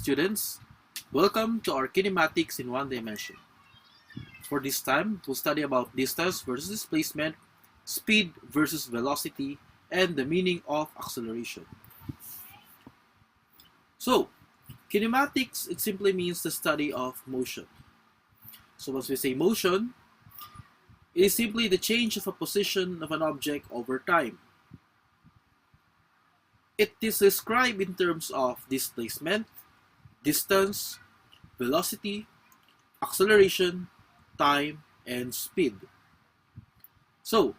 students, welcome to our Kinematics in one dimension. For this time, we'll study about distance versus displacement, speed versus velocity, and the meaning of acceleration. So, kinematics, it simply means the study of motion. So once we say motion, it is simply the change of a position of an object over time. It is described in terms of displacement, distance, velocity, acceleration, time, and speed. So,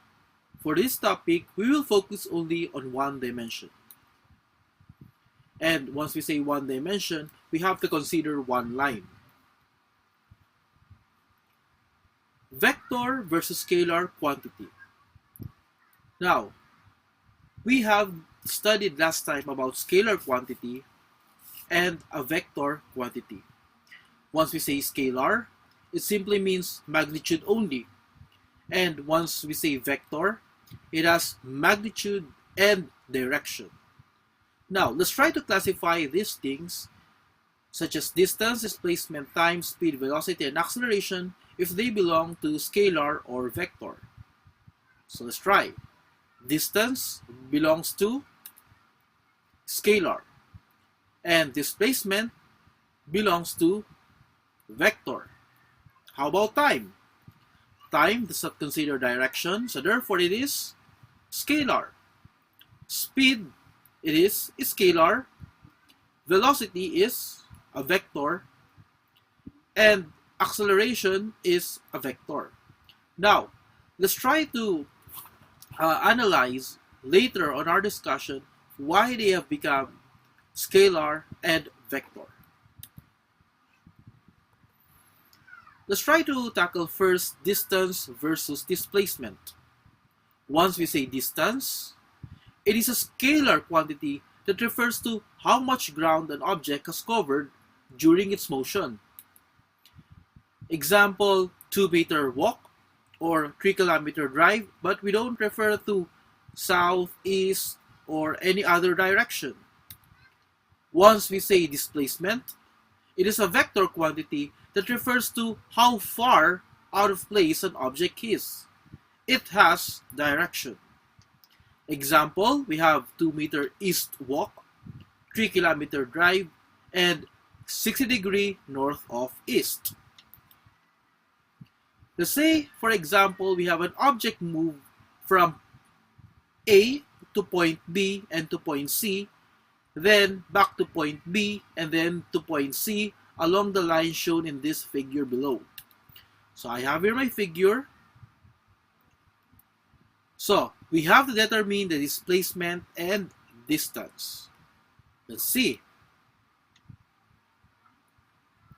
for this topic, we will focus only on one dimension. And once we say one dimension, we have to consider one line. Vector versus scalar quantity. Now, we have studied last time about scalar quantity and a vector quantity. Once we say scalar, it simply means magnitude only. And once we say vector, it has magnitude and direction. Now, let's try to classify these things, such as distance, displacement, time, speed, velocity, and acceleration, if they belong to scalar or vector. So let's try. Distance belongs to scalar, and displacement belongs to vector. How about time? Time does not consider direction, so therefore it is scalar. Speed, it is scalar. Velocity is a vector, and acceleration is a vector. Now, let's try to analyze later on our discussion why they have become scalar and vector. Let's try to tackle first distance versus displacement. Once we say distance, it is a scalar quantity that refers to how much ground an object has covered during its motion. Example, 2-meter walk or 3-kilometer drive, but we don't refer to south, east, or any other direction. Once we say displacement, it is a vector quantity that refers to how far out of place an object is. It has direction. Example, we have 2-meter east walk, 3-kilometer drive, and 60-degree north of east. Let's say, for example, we have an object move from A to point B and to point C, then back to point B and then to point C along the line shown in this figure below. So I have here my figure. So we have to determine the displacement and distance. Let's see.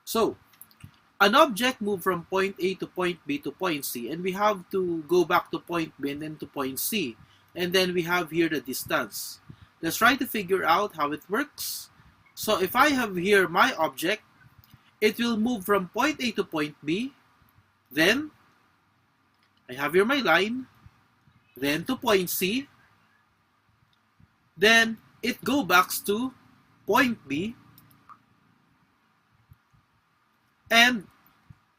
So, an object moved from point A to point B to point C, and we have to go back to point B and then to point C. And then we have here the distance. Let's try to figure out how it works. So if I have here my object, it will move from point A to point B. Then, I have here my line. Then to point C. Then, it go back to point B. And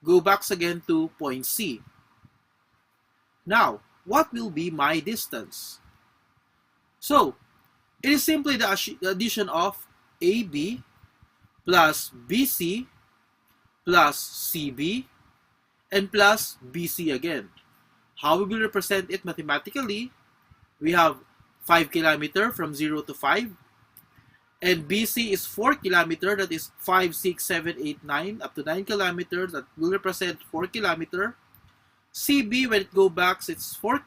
go back again to point C. Now, what will be my distance? So, it is simply the addition of AB plus BC plus CB and plus BC again. How we will represent it mathematically? We have 5 kilometer from 0 to 5. And BC is 4 kilometer, that is 5, 6, 7, 8, 9, up to 9 kilometers, that will represent 4 kilometer. CB, when it goes back, it's 4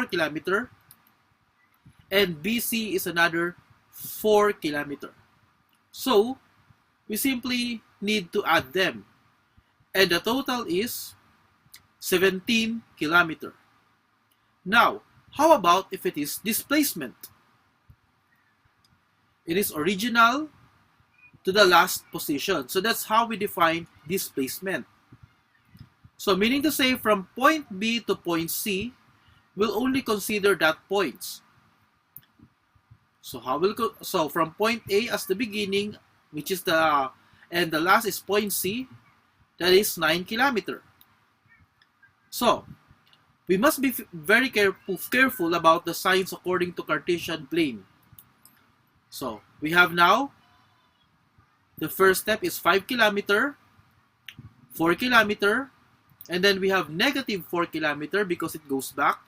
kilometer. And BC is another 4 kilometer. So, we simply need to add them. And the total is 17 kilometer. Now, how about if it is displacement? It is original to the last position. So that's how we define displacement. So meaning to say from point B to point C, we'll only consider that points. So from point A as the beginning, which is the and the last is point C, that is 9 kilometer. So, we must be very careful about the signs according to Cartesian plane. So, we have now, the first step is 5 kilometer, 4 kilometer, and then we have negative 4 kilometer because it goes back,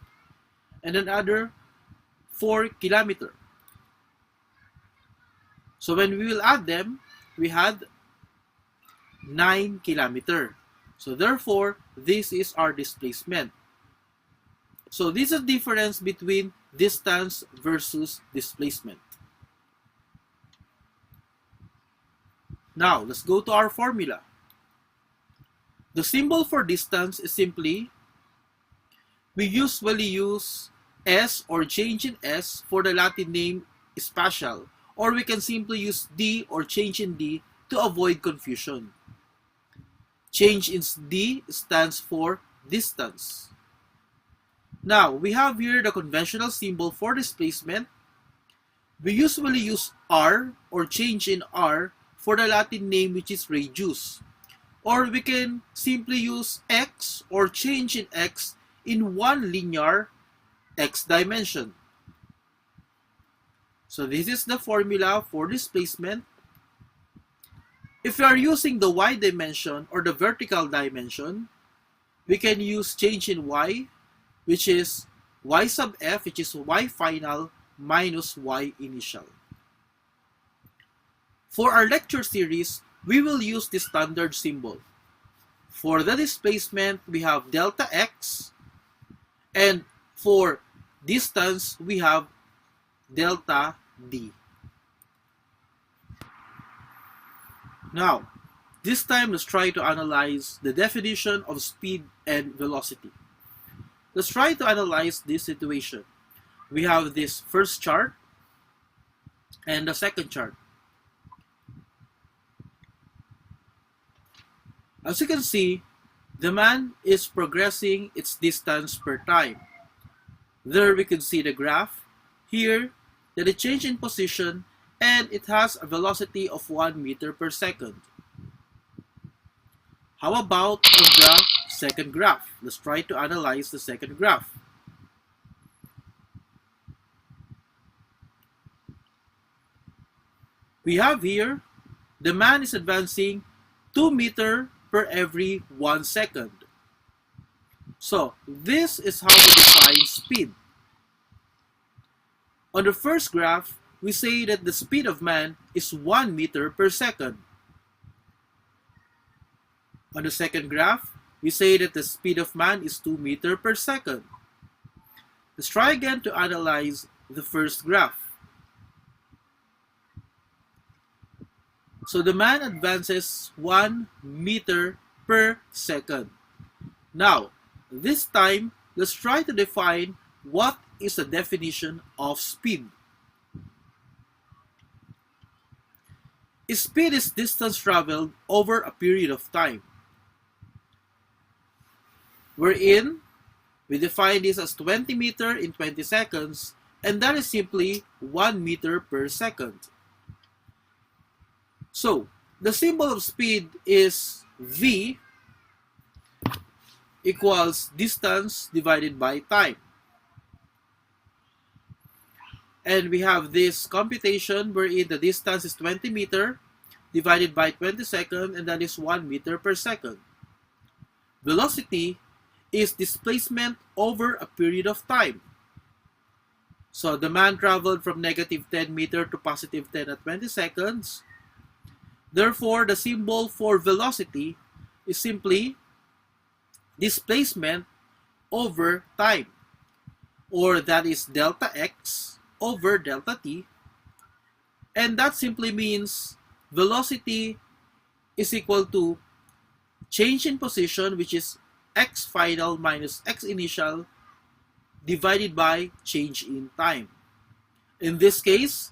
and another 4 kilometer. So when we will add them, we had 9 kilometer. So therefore, this is our displacement. So this is the difference between distance versus displacement. Now, let's go to our formula. The symbol for distance is simply, we usually use S or change in S for the Latin name spatial, or we can simply use D or change in D to avoid confusion. Change in D stands for distance. Now, we have here the conventional symbol for displacement. We usually use R or change in R for the Latin name which is radius. Or we can simply use X or change in X in one linear X dimension. So this is the formula for displacement. If we are using the Y dimension or the vertical dimension, we can use change in Y, which is Y sub F, which is Y final minus Y initial. For our lecture series, we will use the standard symbol. For the displacement, we have delta X, and for distance, we have delta D. Now, this time let's try to analyze the definition of speed and velocity. Let's try to analyze this situation. We have this first chart and the second chart. As you can see, the man is progressing its distance per time. There we can see the graph. Here, that it change in position and it has a velocity of 1 meter per second. How about on the second graph? Let's try to analyze the second graph. We have here, the man is advancing 2 meters per every 1 second. So, this is how we define speed. On the first graph, we say that the speed of man is 1 meter per second. On the second graph, we say that the speed of man is 2 meters per second. Let's try again to analyze the first graph. So the man advances 1 meter per second. Now, this time, let's try to define what is the definition of speed. Speed is distance traveled over a period of time. Wherein, we define this as 20 meters in 20 seconds, and that is simply 1 meter per second. So, the symbol of speed is V equals distance divided by time. And we have this computation wherein the distance is 20 meters divided by 20 seconds, and that is 1 meter per second. Velocity is displacement over a period of time. So the man traveled from negative 10 meters to positive 10 at 20 seconds. Therefore, the symbol for velocity is simply displacement over time, or that is delta x over delta t, and that simply means velocity is equal to change in position, which is x final minus x initial divided by change in time. In this case,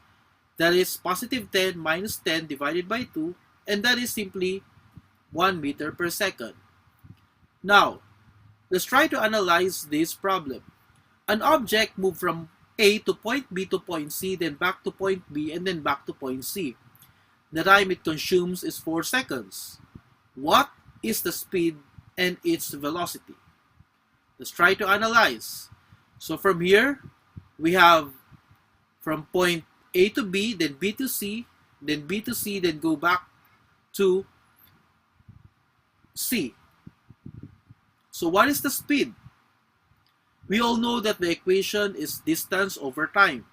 that is positive 10 minus 10 divided by 2, and that is simply 1 meter per second. Now, let's try to analyze this problem. An object moved from A to point B to point C, then back to point B, and then back to point C. the time it consumes is 4 seconds. What is the speed and its velocity? Let's try to analyze. So from here, we have from point A to B, then B to C, then B to C, then go back to C. So what is the speed? We all know that the equation is distance over time.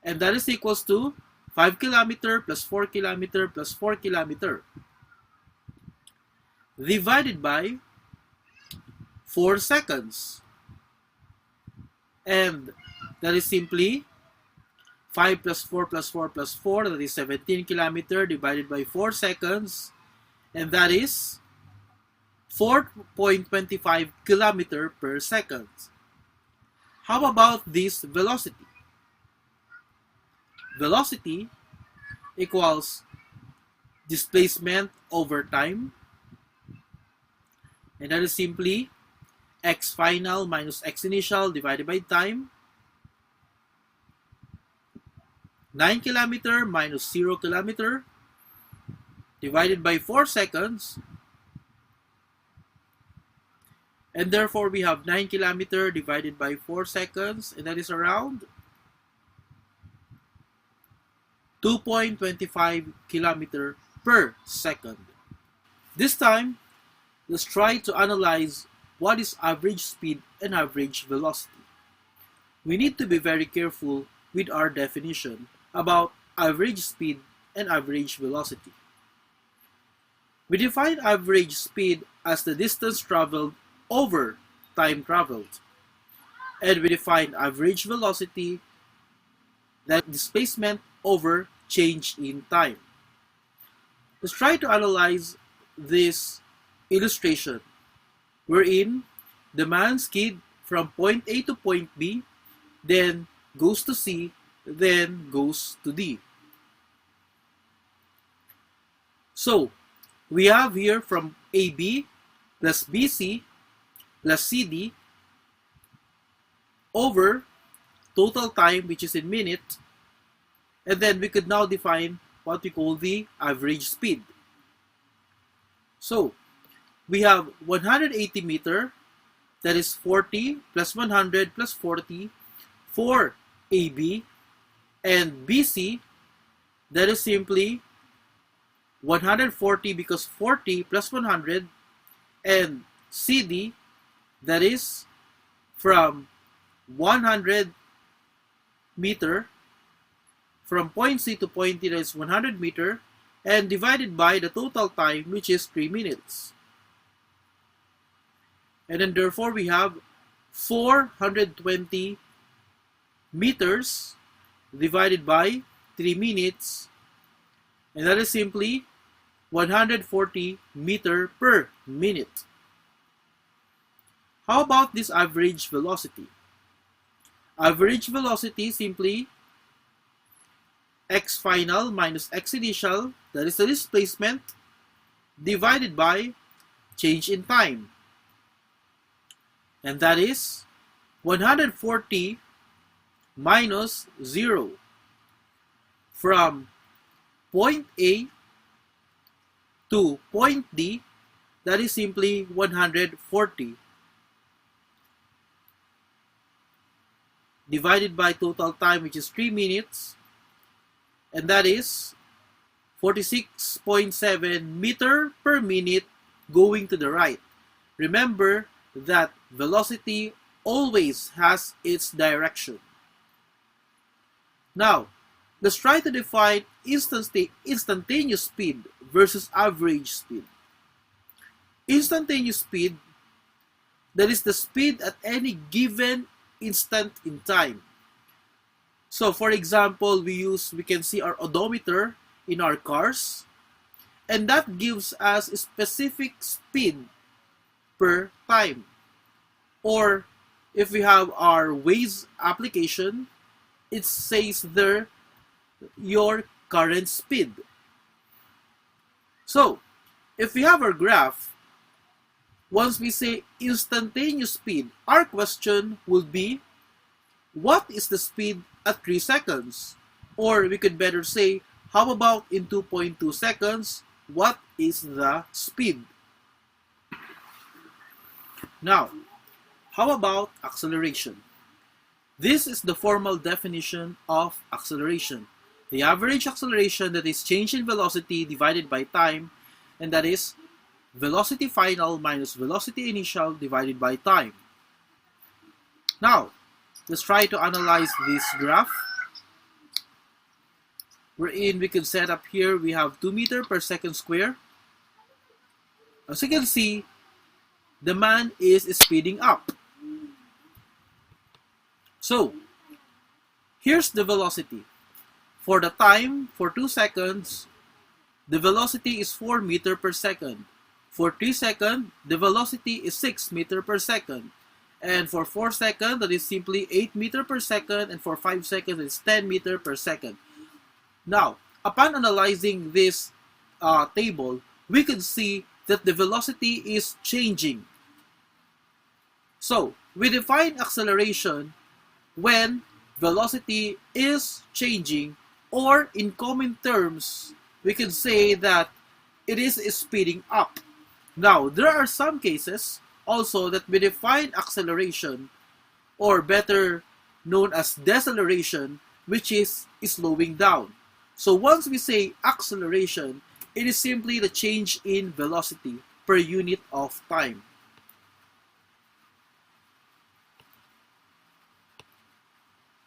And that is equals to 5 kilometer plus 4 kilometer plus 4 kilometer divided by 4 seconds. And that is simply 5 plus 4 plus 4 plus 4, that is 17 kilometer divided by 4 seconds. And that is 4.25 kilometer per second. How about this velocity? Velocity equals displacement over time, and that is simply x final minus x initial divided by time. 9 kilometer minus 0 kilometer divided by 4 seconds, and therefore we have 9 kilometer divided by 4 seconds, and that is around 2.25 kilometer per second. This time, let's try to analyze what is average speed and average velocity. We need to be very careful with our definition about average speed and average velocity. We define average speed as the distance traveled over time traveled, and we define average velocity that displacement over change in time. Let's try to analyze this illustration wherein the man skid from point A to point B, then goes to C, then goes to D. So we have here from AB plus BC plus CD over total time, which is in minutes, and then we could now define what we call the average speed. So we have 180 meter, that is 40 plus 100 plus 40 for AB, and BC, that is simply 140 because 40 plus 100, and CD, that is from 100 meter from point C to point D, that is 100 meter, and divided by the total time, which is 3 minutes. And then therefore we have 420 meters divided by 3 minutes, and that is simply 140 meter per minute. How about this average velocity? Average velocity simply x final minus x initial, that is the displacement, divided by change in time. And that is 140 minus 0 from point A to point D, that is simply 140 divided by total time, which is 3 minutes, and that is 46.7 meter per minute going to the right. Remember that velocity always has its direction. Now, let's try to define instantaneous speed versus average speed. Instantaneous speed, that is the speed at any given instant in time. So for example, we can see our odometer in our cars, and that gives us a specific speed per time. Or if we have our Waze application, it says there your current speed. So if we have our graph, once we say instantaneous speed, our question would be, what is the speed at 3 seconds? Or we could better say, How about in 2.2 seconds? What is the speed? Now, how about acceleration? This is the formal definition of acceleration. The average acceleration, that is change in velocity divided by time, and that is velocity final minus velocity initial divided by time. Now, let's try to analyze this graph. Wherein we can set up here, we have 2 meters per second square. As you can see, the man is speeding up. So, here's the velocity. For the time, for 2 seconds, the velocity is 4 meters per second. For 3 seconds, the velocity is 6 meters per second. And for 4 seconds, that is simply 8 meters per second. And for 5 seconds, it's 10 meters per second. Now, upon analyzing this table, we can see that the velocity is changing. So, we define acceleration when velocity is changing, or in common terms, we can say that it is speeding up. Now, there are some cases also that we define acceleration, or better known as deceleration, which is slowing down. So once we say acceleration, it is simply the change in velocity per unit of time.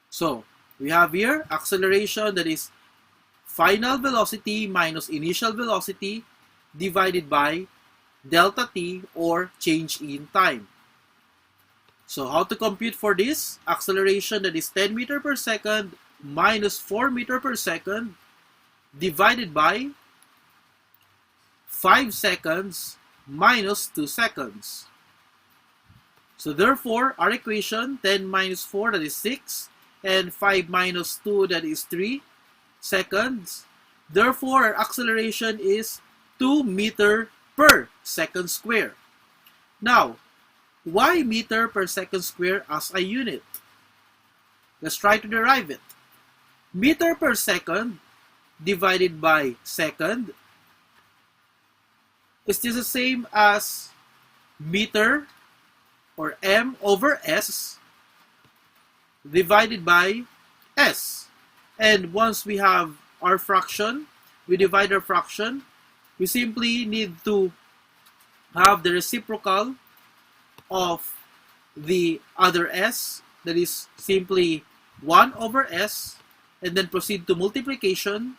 So we have here acceleration, that is final velocity minus initial velocity divided by delta t, or change in time. So how to compute for this? Acceleration, that is 10 meters per second minus 4 meters per second divided by 5 seconds minus 2 seconds. So therefore, our equation, 10 minus 4, that is 6, and 5 minus 2, that is 3 seconds. Therefore, our acceleration is 2 meters per second square. Now, why meter per second square as a unit? Let's try to derive it. Meter per second divided by second is just the same as meter, or m over s, divided by s. And once we have our fraction, we divide our fraction, we simply need to have the reciprocal of the other s, that is simply 1 over s, and then proceed to multiplication,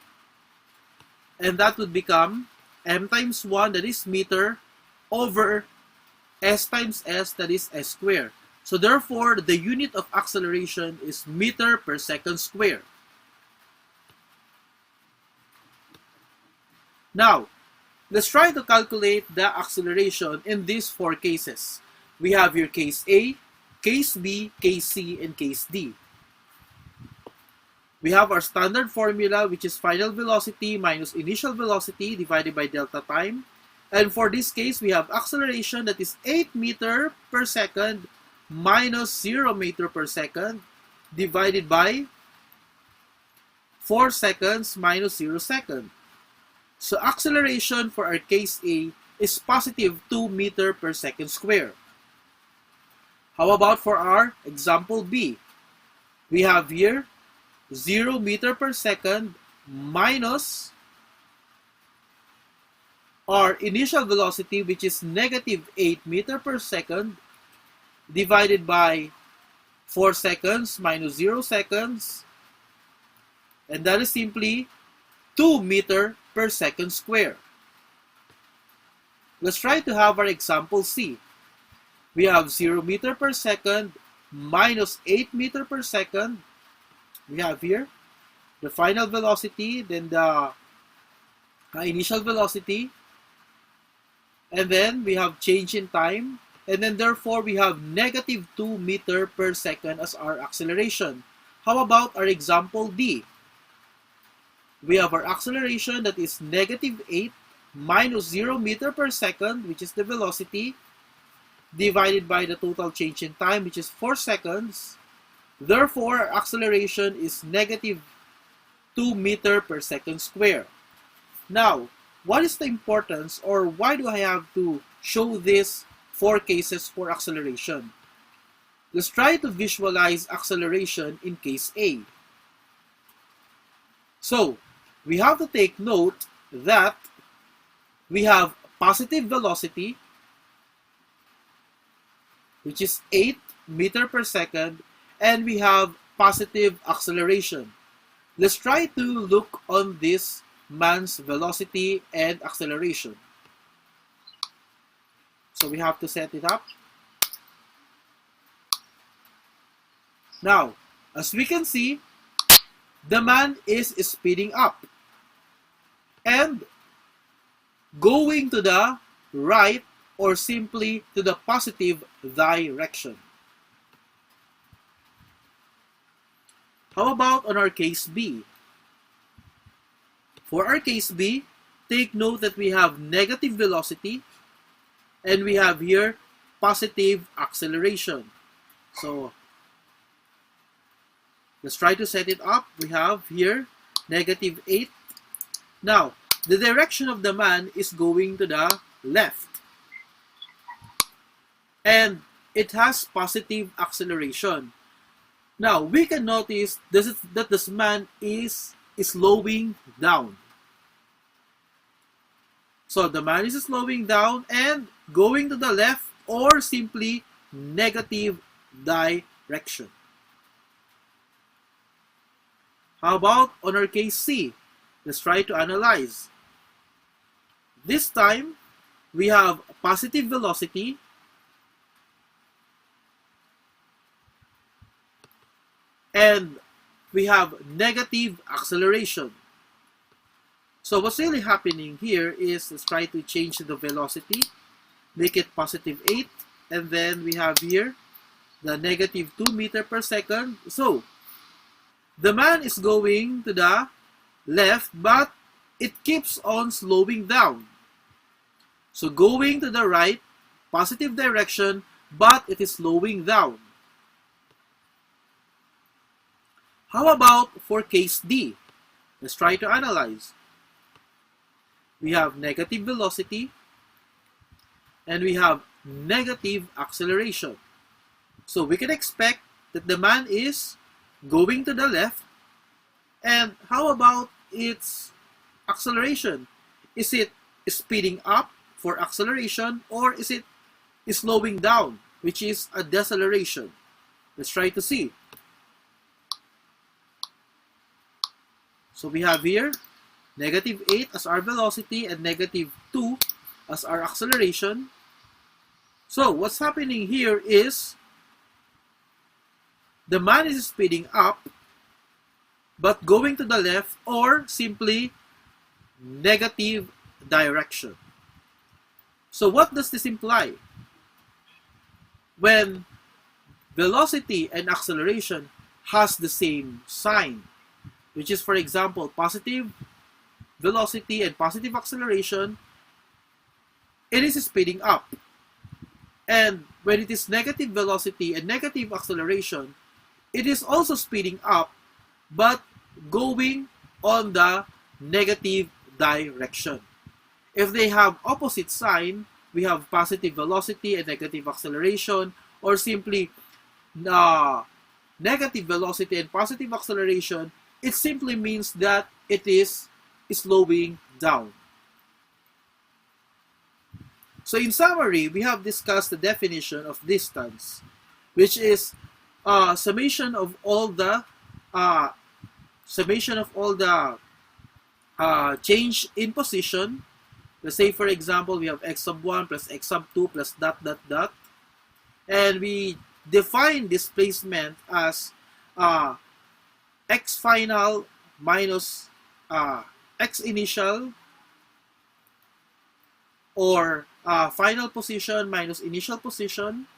and that would become m times 1, that is meter, over s times s, that is s squared. So therefore, the unit of acceleration is meter per second square. Now, let's try to calculate the acceleration in these 4 cases. We have here case A, case B, case C, and case D. We have our standard formula, which is final velocity minus initial velocity divided by delta time. And for this case, we have acceleration, that is 8 meters per second minus 0 meter per second divided by 4 seconds minus 0 second. So acceleration for our case A is positive 2 meters per second square. How about for our example B? We have here 0 meter per second minus our initial velocity, which is negative 8 meter per second divided by 4 seconds minus 0 seconds, and that is simply 2 meter per second square. Let's try to have our example C. We have 0 meter per second minus 8 meter per second. We have here the final velocity, then the initial velocity, and then we have change in time, and then therefore we have negative 2 meter per second as our acceleration. How about our example D? We have our acceleration, that is negative 8 minus 0 meter per second, which is the velocity, divided by the total change in time, which is 4 seconds. Therefore, our acceleration is negative 2 meter per second square. Now, what is the importance, or why do I have to show these 4 cases for acceleration? Let's try to visualize acceleration in case A. So, we have to take note that we have positive velocity, which is 8 meter per second, and we have positive acceleration. Let's try to look on this man's velocity and acceleration. So we have to set it up. Now, as we can see, the man is speeding up and going to the right or simply to the positive direction. How about on our case B? For our case B, take note that we have negative velocity and we have here positive acceleration. So let's try to set it up. We have here negative 8. Now, the direction of the man is going to the left. And it has positive acceleration. Now, we can notice that this man is slowing down. So, the man is slowing down and going to the left or simply negative direction. How about on our case C? Let's try to analyze. This time, we have positive velocity and we have negative acceleration. So what's really happening here is, let's try to change the velocity, make it positive 8, and then we have here the negative 2 meter per second. So the man is going to the left, but it keeps on slowing down. So going to the right, positive direction, but it is slowing down. How about for case D? Let's try to analyze. We have negative velocity and we have negative acceleration. So we can expect that the man is going to the left. And how about its acceleration? Is it speeding up for acceleration or is it slowing down, which is a deceleration? Let's try to see. So we have here negative 8 as our velocity and negative 2 as our acceleration. So what's happening here is the man is speeding up but going to the left or simply negative direction. So what does this imply? When velocity and acceleration has the same sign, which is, for example, positive velocity and positive acceleration, it is speeding up. And when it is negative velocity and negative acceleration, it is also speeding up, but going on the negative direction. If they have opposite sign, we have positive velocity and negative acceleration, or simply negative velocity and positive acceleration, it simply means that it is slowing down. So in summary, we have discussed the definition of distance, which is summation of all the change in position. Let's say, for example, we have x sub 1 plus x sub 2 plus dot dot dot, and we define displacement as x final minus x initial, or final position minus initial position.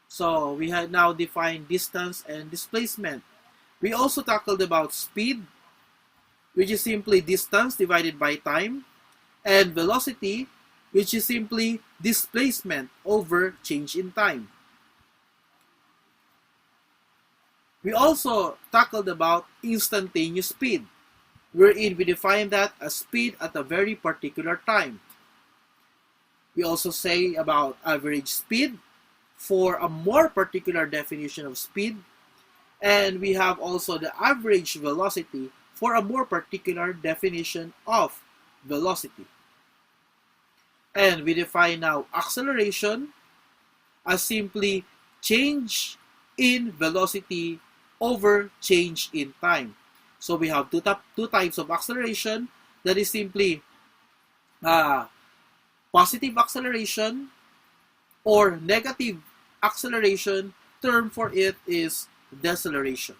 So we have now defined distance and displacement. We also tackled about speed, which is simply distance divided by time, and velocity, which is simply displacement over change in time. We also tackled about instantaneous speed, wherein we define that as speed at a very particular time. We also say about average speed for a more particular definition of speed, and we have also the average velocity for a more particular definition of velocity. And we define now acceleration as simply change in velocity over change in time. So we have two types of acceleration. That is simply uh, positive acceleration or negative acceleration. Term for it is deceleration.